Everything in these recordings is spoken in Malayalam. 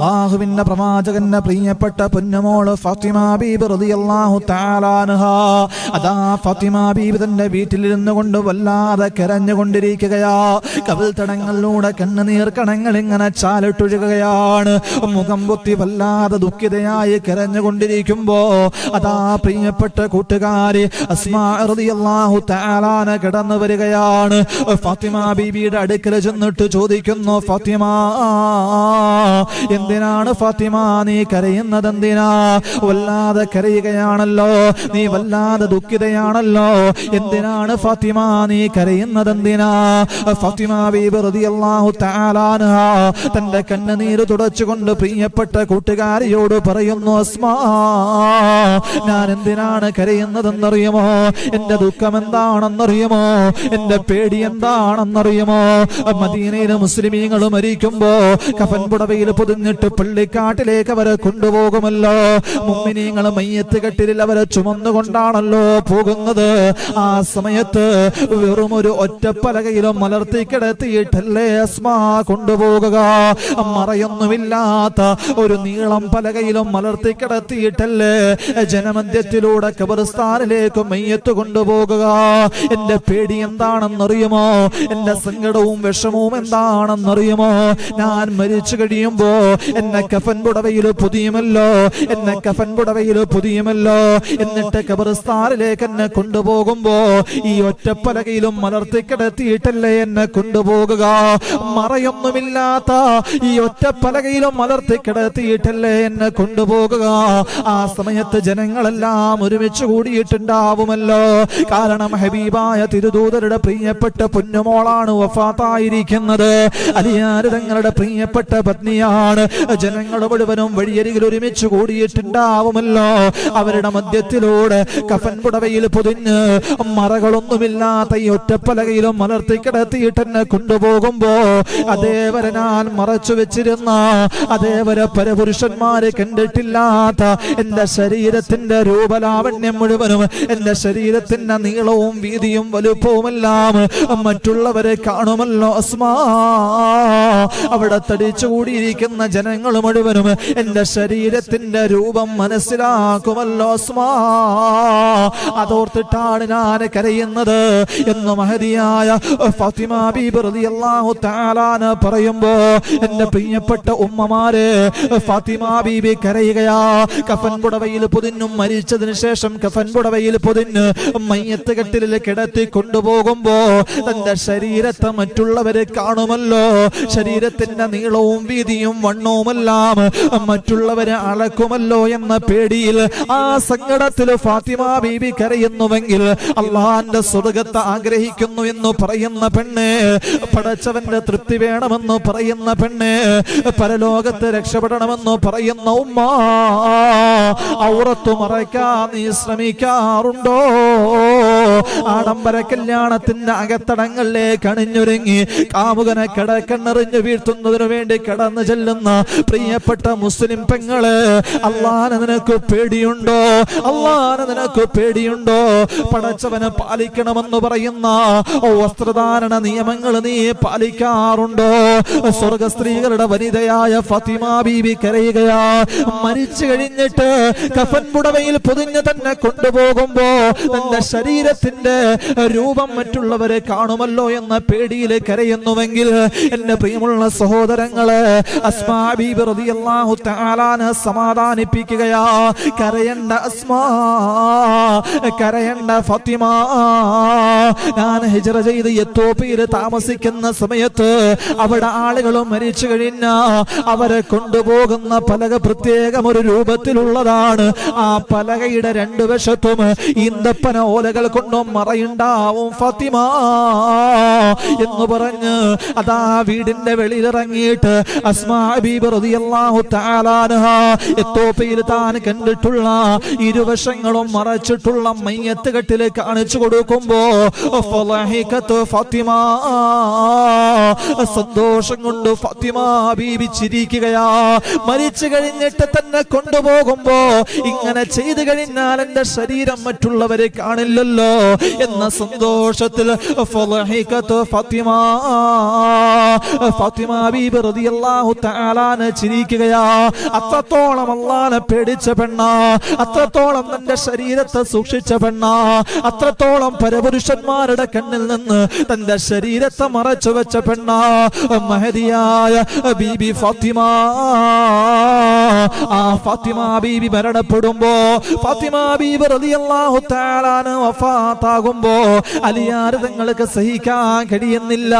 അല്ലാഹുവിന്റെ പ്രവാചകന്റെ പ്രിയപ്പെട്ട പൊന്നുമോള് ഫാത്തിമ ബീബി റളിയല്ലാഹു തആല അൻഹാ അതാ ഫാത്തിമ ബീബി തന്റെ വീട്ടിലിരുന്നു കൊണ്ട് വല്ലാതെ കരഞ്ഞുകൊണ്ടിരിക്കുകയാ. കവിൾത്തടങ്ങളിലൂടെ കണ്ണുനീർ കണങ്ങൾ ഇങ്ങനെ ചാലിട്ടൊഴുകുകയാണ്. മുഖം പൊത്തി വല്ലാതെ ദുഃഖിതയായി കരഞ്ഞുകൊണ്ടിരിക്കുമ്പോ അതാ പ്രിയപ്പെട്ട കൂട്ടുകാരി അസ്മാ റളിയല്ലാഹു തആല അൻഹ കടന്നു വരികയാണ്. ഫാത്തിമ ബീബിയുടെ അടുക്കൽ ചെന്നിട്ട് ചോദിക്കുന്നു, ഫാത്തിമ എന്തിനാണ് ഫാത്തിമ നീ കരയുന്നത്? എന്തിനാ? വല്ലാതെ കരയുകയാണല്ലോ, നീ വല്ലാതെ ദുഃഖിതയാണല്ലോ, എന്തിനാണ് ഫാത്തിമ നീ കരയുന്നത്? എന്തിനാ? ഫാത്തിമ ബീബി റളിയല്ലാഹു തആല അൻഹാ തന്റെ കണ്ണുനീര് തുടച്ചുകൊണ്ട് പ്രിയപ്പെട്ട കൂട്ടുകാരിയോട് പറയുന്നു, അസ്മാ ഞാൻ എന്തിനാണ് കരയുന്നതെന്നറിയുമോ? എന്റെ ദുഃഖം എന്താണെന്നറിയുമോ? എന്റെ പേടി എന്താണെന്നറിയുമോ? മദീനയിലെ മുസ്ലിമീങ്ങൾ മരിക്കുമ്പോ കഫൻ പുടവയിൽ പൊതിഞ്ഞിട്ട് പള്ളിക്കാട്ടിലേക്ക് അവരെ കൊണ്ടുപോകുമല്ലോ. മുഅ്മിനീങ്ങൾ മയ്യത്ത് കെട്ടിലിൽ അവരെ ചുമന്നുകൊണ്ടാണല്ലോ പോകുന്നത്. ആ സമയത്ത് വെറും ഒരു ഒറ്റപ്പലകയിലും മലർത്തി കിടത്തിയിട്ടല്ലേ അസ്മാ കൊണ്ടുപോകുക. മറയൊന്നുമില്ലാത്ത ഒരു നീളം പലകയിലും മലർത്തി കിടത്തിയിട്ടല്ലേ ജനമധ്യത്തിലൂടെ ഖബർസ്ഥാനിലേക്ക് മയ്യത്ത് കൊണ്ടുപോകുക. എന്റെ പേടി എന്താണെന്നറിയുമോ? എന്റെ സങ്കടവും വിഷമവും എന്താണെന്നറിയുമോ? ഞാൻ മരിച്ചു കഴിയുമ്പോ എന്നെ കഫൻ പുടവയിൽ പൊതിയുമല്ലോ, എന്നെ കഫൻ പുടവയിൽ പൊതിയുമല്ലോ. എന്നിട്ട് ഖബർസ്ഥാനിലേക്ക് എന്നെ കൊണ്ടുപോകുമ്പോ ഈ ഒറ്റപ്പലകയിലും മലർത്തി കിടത്തിയിട്ടല്ലേ എന്നെ കൊണ്ടുപോകുക. മറയൊന്നുമില്ലാത്ത ഈ ഒറ്റപ്പലകയിലും മലർത്തി കിടത്തിയിട്ടല്ലേ എന്നെ കൊണ്ടുപോകുക. ആ സമയത്ത് ജനങ്ങളെല്ലാം ഒരുമിച്ച് കൂടിയിട്ടുണ്ടാവുമല്ലോ. കാരണം ഹബീബായ തിരുദൂതരുടെ പ്രിയപ്പെട്ട പൊന്നുമോളാണ് വഫാത്തായിരിക്കുന്നത്. അലിയാർ തങ്ങളുടെ പ്രിയപ്പെട്ട പത്നിയാണ്. ജനങ്ങൾ മുഴുവനും വഴിയരികിൽ ഒരുമിച്ച് കൂടിയിട്ടുണ്ടാവുമല്ലോ. അവരുടെ മധ്യത്തിലൂടെ കഫൻ പുടവയിൽ പൊതിഞ്ഞ് മറകളൊന്നുമില്ലാത്ത ഈ ഒറ്റപ്പലകയിലും മലർത്തി കിടത്തിയിട്ട് എന്നെ കൊണ്ടുപോകുമ്പോ അതേവരെ ഞാൻ മറച്ചു വെച്ചിരുന്ന, അതേവരെ പരപുരുഷന്മാരെ കണ്ടിട്ടില്ലാത്ത എന്റെ ശരീരത്തിന്റെ രൂപലാവണ്യം മുഴുവനും, എന്റെ ശരീരത്തിന്റെ നീളവും വീതിയും വലുപ്പവുമെല്ലാം മറ്റുള്ളവരെ കാണുമല്ലോ അസ്മാ. അവിടെ തടിച്ചുകൂടിയിരിക്കുന്ന ജനങ്ങൾ മുഴുവനും എന്റെ ശരീരത്തിന്റെ രൂപം മനസ്സിലാക്കുമല്ലോ അസ്മാ. അതോർത്തിട്ടാണ് ഞാൻ കരയുന്നത് എന്ന് മഹദിയായ ഫാത്തിമ ബീബി റളിയല്ലാഹു തആല അൻഹ പറയുമ്പോ എന്റെ പ്രിയപ്പെട്ട ഉമ്മമാരെ, ഫാത്തിമ ബീബി കരയുകയാ. കഫൻ പുടവയിൽ പൊതിഞ്ഞും മരിച്ചതിന് ശേഷം കഫൻ പുടവയിൽ പൊതിഞ്ഞ് മയ്യത്ത് കെട്ടിലിൽ കിടത്തി കൊണ്ടുപോകുമ്പോ തന്റെ ശരീരത്തെ മറ്റുള്ളവരെ കാണുമല്ലോ. ശരീരത്തിന്റെ നീളവും വീതിയും വണ്ണവുമെല്ലാം മറ്റുള്ളവരെ അളക്കുമല്ലോ എന്ന പേടിയിൽ, ആ സങ്കടത്തിൽ ഫാത്തിമ ബീബി കരയുന്നുവെങ്കിൽ അള്ളാന്റെ സ്വർഗത്തെ ആഗ്രഹിക്കുന്നു എന്ന് പറയുന്ന പെണ്ണ്, പടച്ചവന്റെ തൃപ്തി വേണമെന്ന് പറയുന്ന പെണ്ണ്, പരലോകത്ത് രക്ഷപ്പെടണമെന്ന് പറയുന്ന ഉമ്മ, ഔറത്ത് മറയ്ക്കാൻ നീ ശ്രമിക്കാറുണ്ടോ? ആഡംബര കല്യാണത്തിന്റെ അകത്തടങ്ങളിലേക്ക് അണിഞ്ഞൊരുങ്ങി കാമുകനെ കിടക്കണ്ണെറിഞ്ഞ് വീഴ്ത്തുന്നതിനു വേണ്ടി കടന്നു ചെല്ലുന്ന പ്രിയപ്പെട്ട മുസ്ലിം പെങ്ങള്, അള്ളാനെ നിനക്ക് പേടിയുണ്ടോ? അള്ളാനെ നിനക്ക് പേടിയുണ്ടോ? പടച്ചവനെ പാലിക്കണമെന്ന് പറയുന്ന വസ്ത്രധാരണ നിയമങ്ങൾ നീ പാലിക്കാറുണ്ടോ? സ്വർഗ സ്ത്രീകളുടെ വനിതയായ ഫാത്തിമ ബീബി കരയുകയാ. മരിച്ചു കഴിഞ്ഞിട്ട് കഫൻ പുടവയിൽ പൊതിഞ്ഞ് തന്നെ കൊണ്ടുപോകുമ്പോ തന്റെ ശരീരത്തിന്റെ രൂപം മറ്റുള്ളവരെ കാണുമല്ലോ എന്ന പേടിയിൽ കരയുന്നുവെങ്കിൽ എന്റെ പ്രിയമുള്ള സഹോദരങ്ങളെ, അസ്മാ ബീബി റളിയല്ലാഹു തആല അൻഹ സമാധാനിപ്പിക്കുകയാ. കരയണ്ട അസ്മാ, കരയണ്ട ഫാത്തിമ. ഞാൻ ഹിജ്റ ചെയ്ത് എത്യോപ്യയിൽ താമസിക്കുന്ന സമയത്ത് അവിടെ ആളുകളും മരിച്ചു കഴിഞ്ഞ അവരെ കൊണ്ടുപോകുന്ന പലക പ്രത്യേകം ഒരു രൂപത്തിലുള്ളതാണ്. ആ പലകയുടെ രണ്ടു വശത്തും ഈന്തപ്പന ഓലകൾ കൊണ്ടും മറയുണ്ടാവും ഫാത്തിമ എന്ന് പറഞ്ഞ് അതാ വീടിന്റെ വെളിയിലിറങ്ങിയിട്ട് അസ്മാ ബീബി റളിയല്ലാഹു തആല അൻഹ എത്യോപ്യയിൽ താൻ കണ്ടിട്ടുള്ള ഇരുവശങ്ങളും മറച്ചിട്ടുള്ള മയ്യത്ത് കെട്ടിൽ കാണിച്ചു കൊടുക്കുമ്പോ ഫാത്തിമ സന്തോഷം കൊണ്ട് ഫാത്തിമ ബീബി ചിരിക്കുകയാ. മരിച്ചു കഴിഞ്ഞിട്ട് തന്നെ കൊണ്ടുപോകുമ്പോ ഇങ്ങനെ ചെയ്തു കഴിഞ്ഞാൽ എന്റെ ശരീരം മറ്റുള്ളവരെ കാണില്ലല്ലോ, എന്ന സന്തോഷത്തിൽ ഫാത്തിമ ബീബി റളിയല്ലാഹു തആല ചിരിക്കുകയാ. അത്രത്തോളം അല്ലാഹനെ പേടിച്ച പെണ്ണ, അത്രത്തോളം തന്റെ ശരീരത്തെ സൂക്ഷിച്ച പെണ്ണ, അത്രത്തോളം പരപുരുഷന്മാരുടെ കണ്ണിൽ നിന്ന് തന്റെ ശരീരത്തെ മറച്ചു വെച്ച പെണ്ണ മഹദിയായ ബീബി ഫാത്തിമ. ആ ഫാത്തിമ ബീബി മരണപ്പെടുമ്പോ, ഫാത്തിമ ബീബി റളിയല്ലാഹു തആല വഫാത്താകുമ്പോ അലിയാർ തങ്ങൾക്ക് സഹിക്കാൻ കഴിയുന്നില്ല.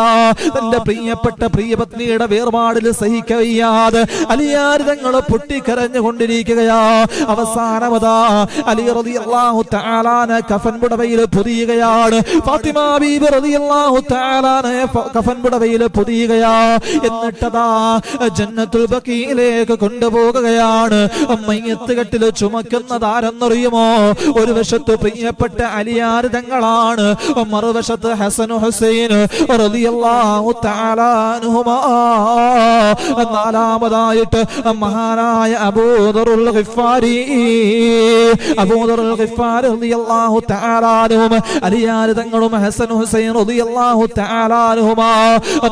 തന്റെ പ്രിയപ്പെട്ട പ്രിയപത്നിയുടെ വേർപാടിൽ സഹിക്കവയ്യാതെ അലിയാർ തങ്ങൾ പൊട്ടിക്കരഞ്ഞുകൊണ്ടിരിക്കുകയാ. അവസാനമതാ അലി റളിയല്ലാഹു തആല കഫൻ പുടവയിൽ പൊതിയുകയാണ്. ഫാത്തിമ ബീബി റളിയല്ലാഹു തആല കഫൻ പുടവയിൽ പൊതിയുകയാ. എന്നിട്ടതാ ജന്നത്തുൽ ബഖീയിലേക്ക് കൊണ്ടുപോകുകയാണ്. മയ്യത്ത് കെട്ടിൽ ചുമക്കുന്നത് ആരെന്നറിയുമോ? ഒരു വശത്ത് പ്രിയപ്പെട്ട അലിയാർ തങ്ങളാണ്, മറുവശത്ത് ഹസൻ ഹുസൈൻ റളിയല്ലാഹു തആല അൻഹുമാ. നാലാമതായിട്ട് മഹാനായ അബൂദറുൽ ഗിഫാരി റളിയല്ലാഹു തആല അൻഹും അലിയാർ തങ്ങളും ഹസൻ ഹുസൈൻ റളിയല്ലാഹു തആല അൻഹുമാ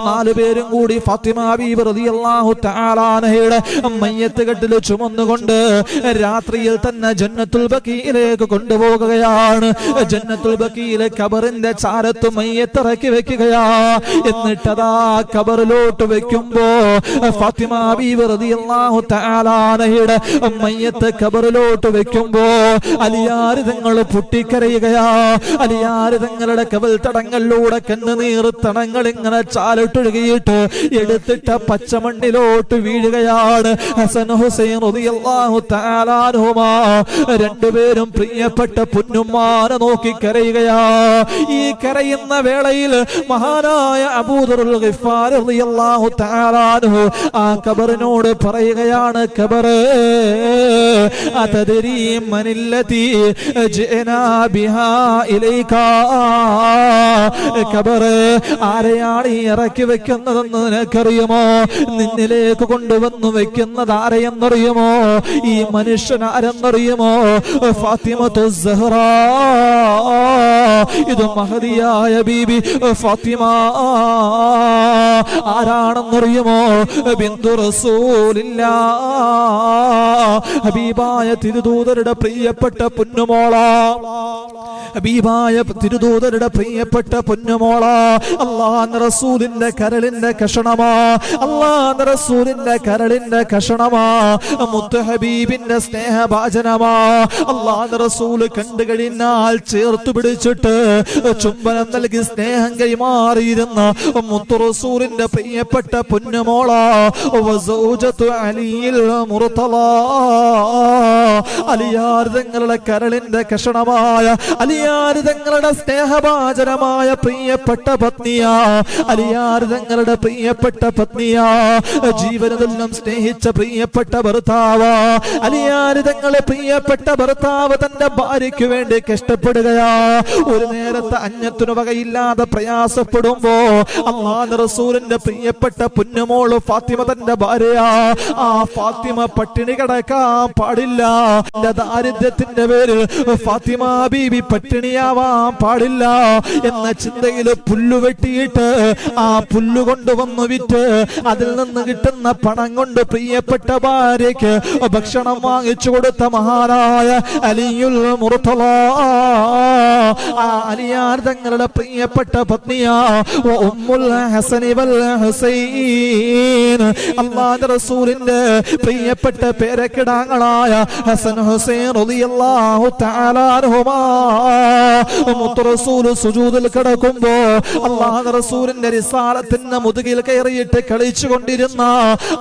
നാല് പേരും കൂടി ഫാത്തിമ ബീബി റളിയല്ലാഹു തആല അൻഹയുടെ മയ്യത്ത് കെട്ടിൽ ചുമന്നുകൊണ്ട് രാത്രിയിൽ തന്നെ ജന്നത്തുൽ ബഖീയിലേക്ക് കൊണ്ടുപോകുകയാണ്. ജന്നത്തുൽ ബഖീയിലെ ഖബറിന്റെ ചാരത്ത് മയ്യത്ത് ഇറക്കി വെക്കുകയാ. എന്നിട്ടതാ ഖബറിലോട്ട് വെക്കുമ്പോ ഫാത്തിമ ബീബി റളിയല്ലാഹു തആല അൻഹയുടെ മയ്യത്ത് ഖബറിലോട്ട് വെക്കുമ്പോ അലിയാർ തങ്ങൾ പൊട്ടിക്കരയുകയാ. അലിയാർ തങ്ങളുടെ കവിൾ തടങ്ങളിലൂടെ കണ്ണുനീർ തടങ്ങൾ ഇങ്ങനെ ചാലിട്ടൊഴുകിയിട്ട് എടുത്തിട്ട പച്ചമണ്ണിലോട്ട് വീഴുകയാണ്. ഹസൻ ഹുസൈൻ റളിയല്ലാഹു തആല അൻഹുമാ രണ്ടുപേരും പ്രിയപ്പെട്ട പൊന്നുമ്മാനെ നോക്കി കരയുകയാ. ഈ കരയുന്ന വേളയിൽ മഹാനായ അബൂദറുൽ ഗിഫാരി റളിയല്ലാഹു തആല അൻഹു ആ ഖബറിനോട് പറയുകയാണ്, ഖബറേ അതദരീ മനില്ലതി ജിനാ ബിഹാ ഇലൈകാ. ഖബറേ ആരെയാണ് ഈ ഇറക്കി വെക്കുന്നതെന്ന് നിനക്കറിയുമോ? നിന്നിലേക്ക് കൊണ്ടുവന്നു വെക്കുന്നത് ആരെയെന്നറിയുമോ? ഈ മനുഷ്യൻ ആരെന്നറിയുമോ? ഫാത്തിമത്തു സഹ്റാ. ഇത് മഹദിയായ ബീബി ഫാത്തിമ. ആരാണെന്നറിയുമോ? ബിന്ദു റസൂലില്ലാ. ഹബീബായ തിരുദൂതരുടെ പ്രിയപ്പെട്ട പൊന്നുമോള, ഹബീബായ തിരുദൂതരുടെ പ്രിയപ്പെട്ട പൊന്നുമോള. അല്ലാഹുവിന്റെ റസൂലിന്റെ കരളിന്റെ കഷണമാ, അല്ലാഹുവിന്റെ റസൂലിന്റെ കരളിന്റെ കഷണമാ, മുത്ത് ഹബീബിന്റെ സ്നേഹഭാജനമാ. അല്ലാഹുവിന്റെ റസൂൽ കണ്ടു കഴിഞ്ഞാൽ ചേർത്തു പിടിച്ചിട്ട് ചുംബനം നൽകി സ്നേഹം കൈമാറിയിരുന്ന മുത്ത് റസൂലിന്റെ പ്രിയപ്പെട്ട പൊന്നുമോള. വസൗജത്തു അലിയിൽ മുർത്തള. അലിയാർ തങ്ങളുടെ കരളിന്റെ കഷണമായ, അലിയാർ തങ്ങളുടെ സ്നേഹഭാജനമായ പ്രിയപ്പെട്ട പത്നിയാ. അലിയാർ തങ്ങളുടെ പ്രിയപ്പെട്ട പത്നിയാ. ജീവനതെല്ലാം സ്നേഹിച്ച പ്രിയപ്പെട്ട ഭർത്താവ്. അലിയാർ തങ്ങളെ പ്രിയപ്പെട്ട ഭർത്താവ് തന്റെ ഭാര്യയ്ക്ക് വേണ്ടി കഷ്ടപ്പെടുകയാ. ഒരു നേരത്തെ അന്യത്തിനു വകയില്ലാതെ പ്രയാസപ്പെടുമ്പോ അല്ലാഹുവിന്റെ റസൂലിന്റെ പ്രിയപ്പെട്ട പൊന്നുമോള് ഫാത്തിമ തന്റെ ഭാര്യയാ. ആ ഫാത്തിമ പട്ടിണി കിടക്കാൻ പാടില്ല. എന്റെ ദാരിദ്ര്യത്തിന്റെ പേരിൽ ഫാത്തിമ ബീബി പട്ടിണിയാവാൻ പാടില്ല എന്ന ചിന്തയിൽ പുല്ലു വെട്ടിയിട്ട് ആ പുല്ലു കൊണ്ടുവന്നു വിറ്റ് അതിൽ നിന്ന് കിട്ടുന്ന പണം കൊണ്ട് പ്രിയപ്പെട്ട ഭാര്യയ്ക്ക് ഭക്ഷണം വാങ്ങിച്ചു കൊടുത്ത മഹാനായ അലിയുൽ മുർത്തള. അലിയാർ തങ്ങളുടെ പ്രിയപ്പെട്ട പത്നിയാ. ഉമ്മുൽ ഹസനി വൽ ഹുസൈൻ. അല്ലാഹുവിന്റെ റസൂലിന്റെ പ്രിയപ്പെട്ട പേരക്കിടാങ്ങളായ ഹസൻ ഹുസൈൻ റളിയല്ലാഹു തആല അൻഹുമാ. മുത്ത് റസൂൽ സുജൂദിൽ കിടക്കുമ്പോ അല്ലാഹുവിന്റെ റസൂലിന്റെ റിസാലത്തിന്റെ മുതുകിൽ കയറിയിട്ട് കളിച്ചുകൊണ്ടിരുന്ന,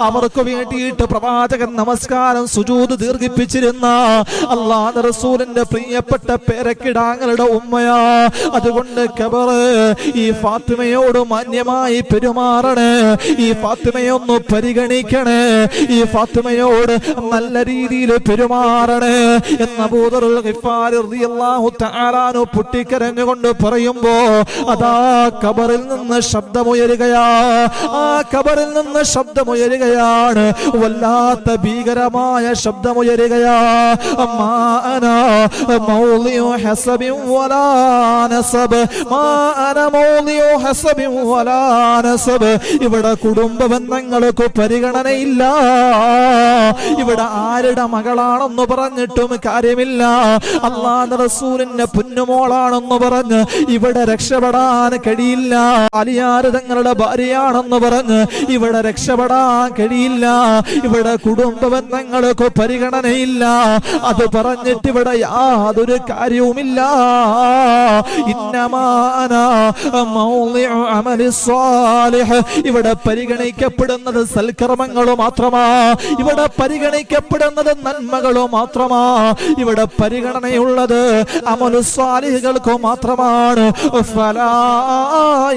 അവർക്ക് വേണ്ടിയിട്ട് പ്രവാചകൻ നമസ്കാരം സുജൂദ് ദീർഘിപ്പിച്ചിരുന്ന അല്ലാഹുവിന്റെ റസൂലിന്റെ പ്രിയപ്പെട്ട പേരക്കിടാങ്ങളുടെ ഉമ്മയാ. അതുകൊണ്ട് ഖബറ് ഈ ഫാത്തിമയോട് മാന്യമായി പെരുമാറണേ. ഈ ഫാത്തിമയൊന്ന് പരിഗണിക്കണേ. ഈ ഫാത്തിമയോട് നല്ല രീതിയിൽ പെരുമാറണേ എന്ന് അബൂ ദറുൽ ഗിഫാരി റളിയല്ലാഹു തആല അൻഹു പൊട്ടിക്കരഞ്ഞുകൊണ്ട് പറയുമ്പോ അതാ ഖബറിൽ നിന്ന് ശബ്ദമുയരുകയാ. ആ ഖബറിൽ നിന്ന് ശബ്ദമുയരുകയാണ്, വല്ലാത്ത ഭീകരമായ ശബ്ദമുയരുകയാ. മാ അനാ മൗളിഉ ഹസബിൻ വലാ നസബ്, മാ അനാ മൗളിഉ ഹസബിൻ വലാ നസബ്. ഇവിടെ കുടുംബ ബന്ധങ്ങൾക്ക് പരിഗണനയില്ല. ഇവിടെ ആരുടെ മകളാണെന്ന് പറഞ്ഞിട്ടും കാര്യമില്ല. അല്ലാഹുവിന്റെ റസൂലിന്റെ പൊന്നുമോളാണെന്ന് പറഞ്ഞ് ഇവിടെ രക്ഷപ്പെടാൻ കഴിയില്ല. അലിയാർ തങ്ങളുടെ ഭാര്യയാണെന്ന് പറഞ്ഞ് ഇവിടെ രക്ഷപ്പെടാൻ കഴിയില്ല. ഇവിടെ കുടുംബ ബന്ധങ്ങൾക്ക് പരിഗണനയില്ല. അത് പറഞ്ഞിട്ട് ഇവിടെ യാതൊരു കാര്യവുമില്ല. ഇന്നമാനാ മൗളിഉ അമലി സ്വാലിഹ്. ഇവിടെ പരിഗണിക്കപ്പെടുന്നത് സൽക്കർമ്മങ്ങൾ മാത്രമാ. ഇവിടെ പരിഗണിക്കപ്പെടുന്നത് നന്മകൾ മാത്രമാ. ഇവിടെ പരിഗണനയുള്ളത് അമലു സ്വാലിഹുകൾക്ക് മാത്രമാണ്. ഫലാ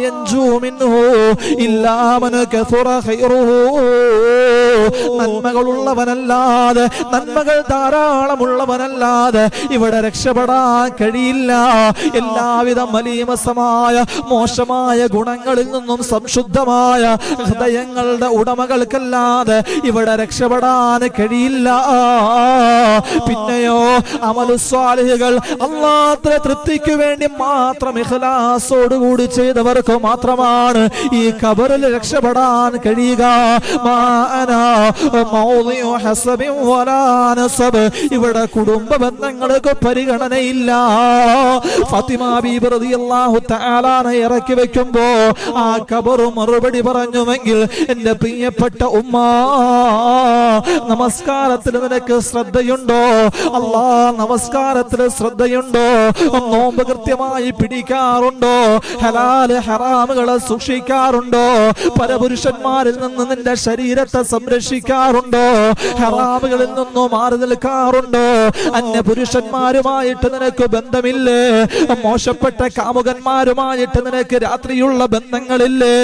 യൻജൂ മിൻഹു ഇല്ലാ മൻ കസുറ ഖൈറുഹു. നന്മകളുള്ളവനല്ലാതെ, നന്മകൾ ധാരാളമുള്ളവനല്ലാതെ ഇവിടെ രക്ഷപ്പെടാൻ കഴിയില്ല. എല്ലാവിധ മലീമസമായ മോശമായ ഗുണങ്ങളിൽ നിന്നും സംശുദ്ധമായ ഹൃദയങ്ങളുടെ ഉടമകൾക്കല്ലാതെ ഇവിടെ രക്ഷപ്പെടാൻ കഴിയില്ല. പിന്നെയോ അമലു സ്വാലിഹുകൾ അല്ലാഹുവിന്റെ തൃപ്തിക്ക് വേണ്ടി മാത്രം ഇഖ്ലാസോടുകൂടി ചെയ്തവർക്ക് മാത്രമാണ് ഈ ഖബറിൽ രക്ഷപ്പെടാൻ കഴിയുക. ഇവിടെ കുടുംബ ബന്ധങ്ങൾക്ക് പരിഗണനയില്ല. ഫാത്തിമ ബീബി റളിയല്ലാഹു തആല ഇറക്കി വെക്കുമ്പോ ആ ഖബർ മറുപടി പറഞ്ഞുവെങ്കിൽ, എന്റെ പ്രിയപ്പെട്ട ഉമ്മ, നമസ്കാരത്തിൽ നിനക്ക് ശ്രദ്ധയുണ്ടോ? അല്ലാ, നമസ്കാരത്തിൽ ശ്രദ്ധയുണ്ടോ? നോമ്പ് കൃത്യമായി പിടിക്കാറുണ്ടോ? ഹലാല് ഹറാമുകളെ സൂക്ഷിക്കാറുണ്ടോ? പരപുരുഷന്മാരിൽ നിന്ന് നിന്റെ ശരീരത്തെ സംരക്ഷിക്കാറുണ്ടോ? ഹറാമുകളിൽ നിന്നും മാറി നിൽക്കാറുണ്ടോ? അന്യപുരുഷന്മാരുമായിട്ട് നിനക്ക് ബന്ധമില്ലേ? മോശപ്പെട്ട കാമുകന്മാരുമായിട്ട് നിനക്ക് രാത്രിയുള്ള ബന്ധങ്ങളില്ലേ?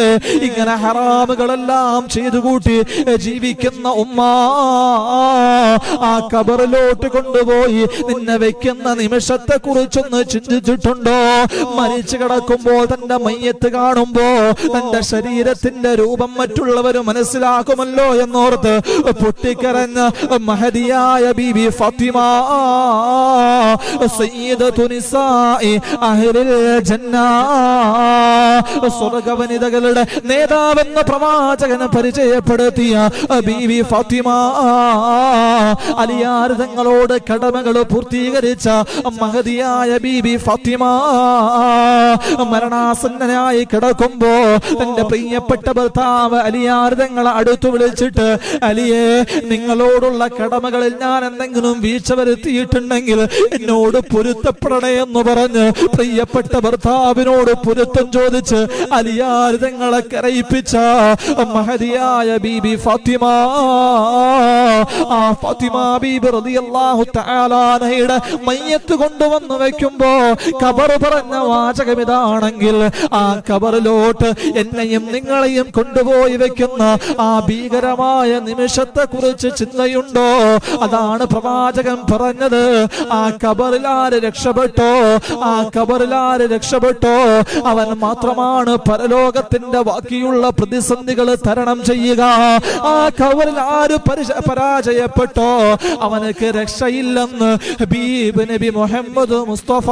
ഇങ്ങനെ ഹറാമുകളെല്ലാം ചെയ്തു കൂട്ടി ജീവിക്കുന്ന ഉമ്മ, ആ ഖബറിലോട്ട് കൊണ്ടുപോയി നിന്നെ വെക്കുന്ന നിമിഷത്തെ കുറിച്ചൊന്ന് ചിന്തിച്ചിട്ടുണ്ടോ? മരിച്ചു കിടക്കുമ്പോൾ തന്റെ മയ്യത്ത് കാണുമ്പോ തന്റെ ശരീരത്തിന്റെ രൂപം മറ്റുള്ളവർ മനസ്സിലാക്കുമല്ലോ എന്നോർത്ത് പൊട്ടിക്കരഞ്ഞ മഹദിയായ ബീബി ഫാത്തിമ, സയ്യിദത്തു നിസാഇ അഹ്ലിൽ ജന്ന, സ്വർഗ്ഗവനിതകളുടെ നേതാവെന്ന പ്രവാചകനെ പരിചയപ്പെടുത്തിയ ബീബി ഫാത്തിമ, അലിയാർ തങ്ങളോട് കടമകൾ പൂർത്തീകരിച്ച മഹദിയായ ബീബി ഫാത്തിമ, മരണാസന്നനായി കിടക്കുമ്പോ തന്റെ പ്രിയപ്പെട്ട ഭർത്താവ് അലിയാർ തങ്ങളെ അടുത്തു വിളിച്ചിട്ട്, അലിയെ, നിങ്ങളോടുള്ള കടമകളിൽ ഞാൻ എന്തെങ്കിലും വീഴ്ച വരുത്തിയിട്ടുണ്ടെങ്കിൽ എന്നോട് പൊരുത്തപ്പെടണേ എന്ന് പറഞ്ഞ് പ്രിയപ്പെട്ട ഭർത്താവിനോട് പൊരുത്തം ചോദിച്ച് അലിയാർ തങ്ങളെ കരയിപ്പിച്ച മഹദിയായ ബീബി ഫാത്തിമ, ആ ഫാത്തിമ ബീബി റളിയല്ലാഹു തആല അൻഹയുടെ മയ്യത്ത് കൊണ്ടുവന്ന് വെക്കുമ്പോ ഖബർ പറഞ്ഞ വാചകം ഇതാണെങ്കിൽ, ആ ഖബറിലോട്ട് എന്നെയും നിങ്ങളെയും കൊണ്ടുപോയി വെക്കുന്ന ആ ഭീകരമായ നിമിഷത്തെ കുറിച്ച് ചിന്തയുണ്ടോ? അതാണ് പ്രവാചകൻ പറഞ്ഞത്. ആ ഖബറിൽ ആര് രക്ഷപ്പെട്ടോ, ആ ഖബറിൽ ആര് രക്ഷപ്പെട്ടോ, അവൻ മാത്രമാണ് പരലോകത്തിന്റെ ബാക്കിയുള്ള പ്രതിസന്ധികൾ തരണം ചെയ്യുക. ആ ഖബറിൽ ആര് പരാജയപ്പെട്ടോ അവനക്ക് രക്ഷയില്ലെന്ന് ഹബീബ് നബി മുഹമ്മദ് മുസ്തഫ.